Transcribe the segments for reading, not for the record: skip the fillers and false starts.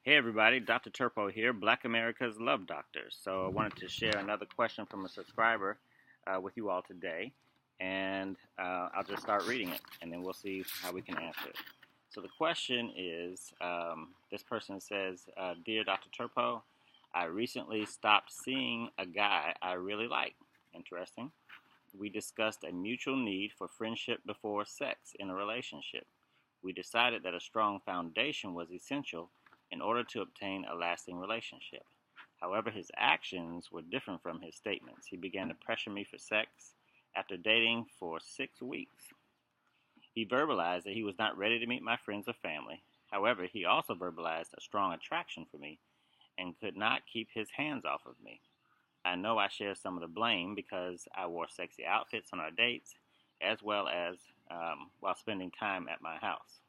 Hey everybody, Dr. Turpo here, Black America's Love Doctor. So I wanted to share another question from a subscriber with you all today, and I'll just start reading it, and then we'll see how we can answer it. So the question is, this person says, Dear Dr. Turpo, I recently stopped seeing a guy I really like. Interesting. We discussed a mutual need for friendship before sex in a relationship. We decided that a strong foundation was essential in order to obtain a lasting relationship. However, his actions were different from his statements. He began to pressure me for sex after dating for 6 weeks. He verbalized that he was not ready to meet my friends or family. However, he also verbalized a strong attraction for me and could not keep his hands off of me. I know I share some of the blame because I wore sexy outfits on our dates, as well as while spending time at my house.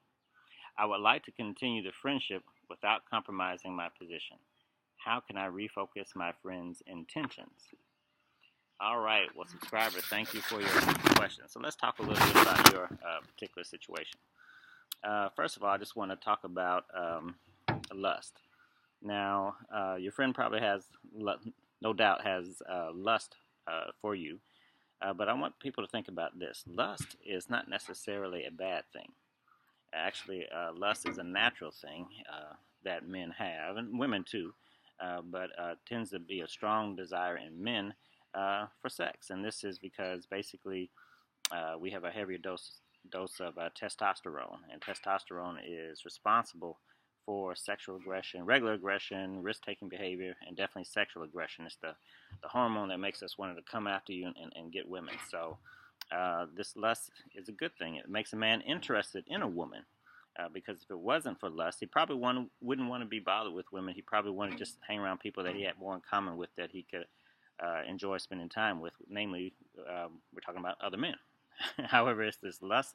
I would like to continue the friendship without compromising my position. How can I refocus my friend's intentions? All right, well, subscriber, thank you for your question. So let's talk a little bit about your particular situation. First of all, I just want to talk about lust. Now, your friend probably has, no doubt, has lust for you, but I want people to think about this. Lust is not necessarily a bad thing. Actually, lust is a natural thing that men have, and women too, but tends to be a strong desire in men for sex. And this is because basically we have a heavier dose of testosterone, and testosterone is responsible for sexual aggression, regular aggression, risk-taking behavior, and definitely sexual aggression. It's the hormone that makes us want to come after you and get women. So this lust is a good thing. It makes a man interested in a woman because if it wasn't for lust, he probably wouldn't want to be bothered with women. He probably wanted to just hang around people that he had more in common with, that he could enjoy spending time with. Namely, we're talking about other men. However, it's this lust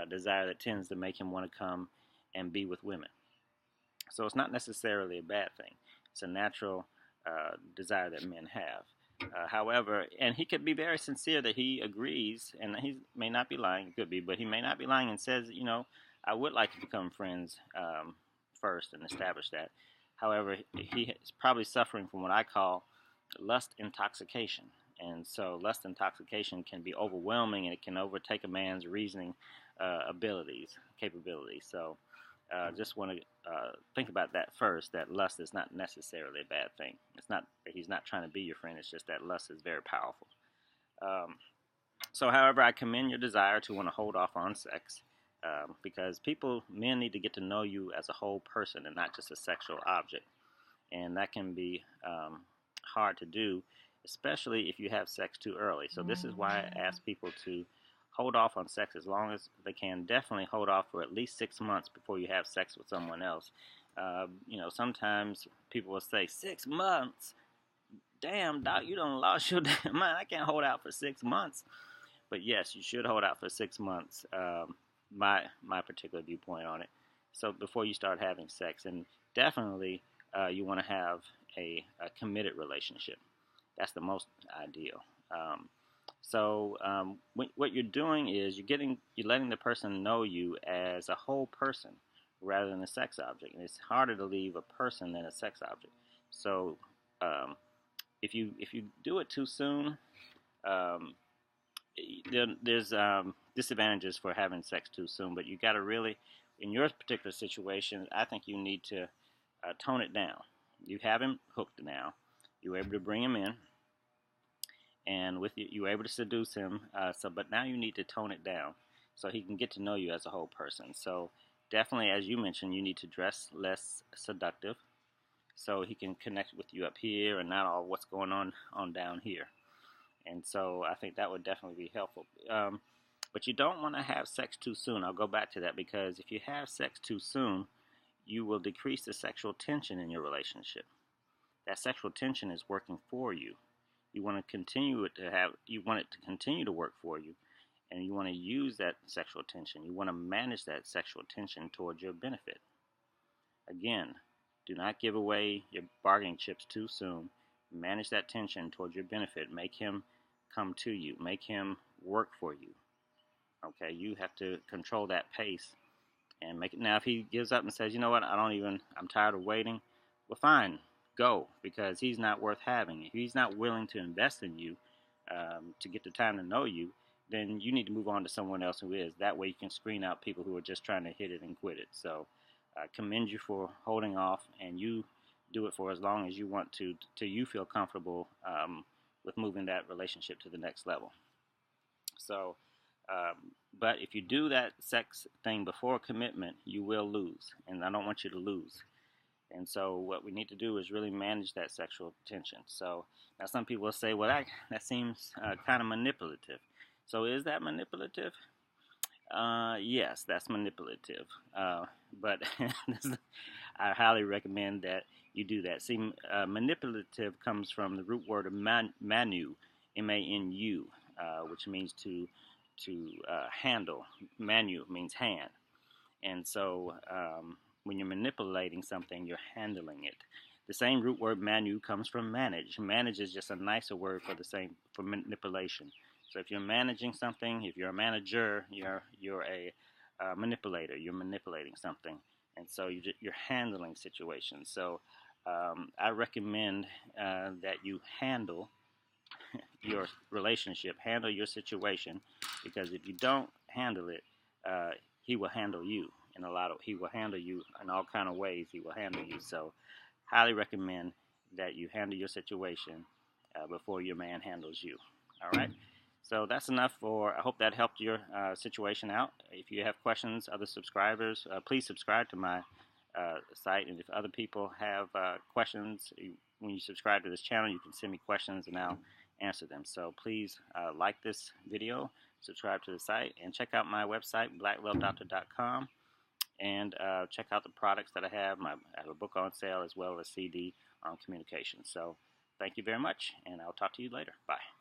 desire that tends to make him want to come and be with women. So it's not necessarily a bad thing. It's a natural desire that men have. However, and he could be very sincere that he agrees, and he may not be lying, could be, but he may not be lying and says, I would like to become friends first and establish that. However, he is probably suffering from what I call lust intoxication. And so lust intoxication can be overwhelming, and it can overtake a man's reasoning capabilities. So just want to think about that first, that lust is not necessarily a bad thing. It's not that he's not trying to be your friend, it's just that lust is very powerful. So however, I commend your desire to want to hold off on sex because men need to get to know you as a whole person and not just a sexual object. And that can be hard to do, especially if you have sex too early. So this is why I ask people to hold off on sex as long as they can. Definitely hold off for at least 6 months before you have sex with someone else. Sometimes people will say, 6 months? Damn, doc, you done lost your damn mind. I can't hold out for 6 months. But yes, you should hold out for 6 months, my particular viewpoint on it. So before you start having sex, and definitely you want to have a committed relationship. That's the most ideal. So what you're doing is you're letting the person know you as a whole person rather than a sex object. And it's harder to leave a person than a sex object. So if you do it too soon, there's disadvantages for having sex too soon. But you got to really, in your particular situation, I think you need to tone it down. You have him hooked now. You were able to bring him in. And with you were able to seduce him. But now you need to tone it down so he can get to know you as a whole person. So definitely, as you mentioned, you need to dress less seductive so he can connect with you up here and not all what's going on down here. And so I think that would definitely be helpful. But you don't want to have sex too soon. I'll go back to that because if you have sex too soon, you will decrease the sexual tension in your relationship. That sexual tension is working for you. You want to continue it to continue to work for you, and you want to use that sexual tension. You want to manage that sexual tension towards your benefit. Again, do not give away your bargaining chips too soon. Manage that tension towards your benefit. Make him come to you. Make him work for you. Okay, you have to control that pace and make it. Now, if he gives up and says, you know what, I'm tired of waiting, well, fine, go, because he's not worth having. If he's not willing to invest in you, to get the time to know you, then you need to move on to someone else who is. That way you can screen out people who are just trying to hit it and quit it. So I commend you for holding off, and you do it for as long as you want to, till you feel comfortable with moving that relationship to the next level. So, but if you do that sex thing before commitment, you will lose, and I don't want you to lose. And so what we need to do is really manage that sexual tension. So now some people will say, well, that seems kind of manipulative. So is that manipulative? Yes, that's manipulative. But I highly recommend that you do that. See, manipulative comes from the root word of manu, M-A-N-U, which means to handle. Manu means hand. And so when you're manipulating something, you're handling it. The same root word manu comes from manage. Manage is just a nicer word for manipulation. So if you're managing something, if you're a manager, you're a manipulator. You're manipulating something, and so you're handling situations. So I recommend that you handle your relationship, handle your situation, because if you don't handle it, he will handle you he will handle you in all kind of ways. He will handle you. So highly recommend that you handle your situation before your man handles you. All right. So that's enough I hope that helped your situation out. If you have questions, other subscribers, please subscribe to my site. And if other people have questions, when you subscribe to this channel, you can send me questions and I'll answer them. So please like this video, subscribe to the site, and check out my website, blacklovedoctor.com, and check out the products that I have. I have a book on sale as well as a CD on communication. So thank you very much, and I'll talk to you later. Bye.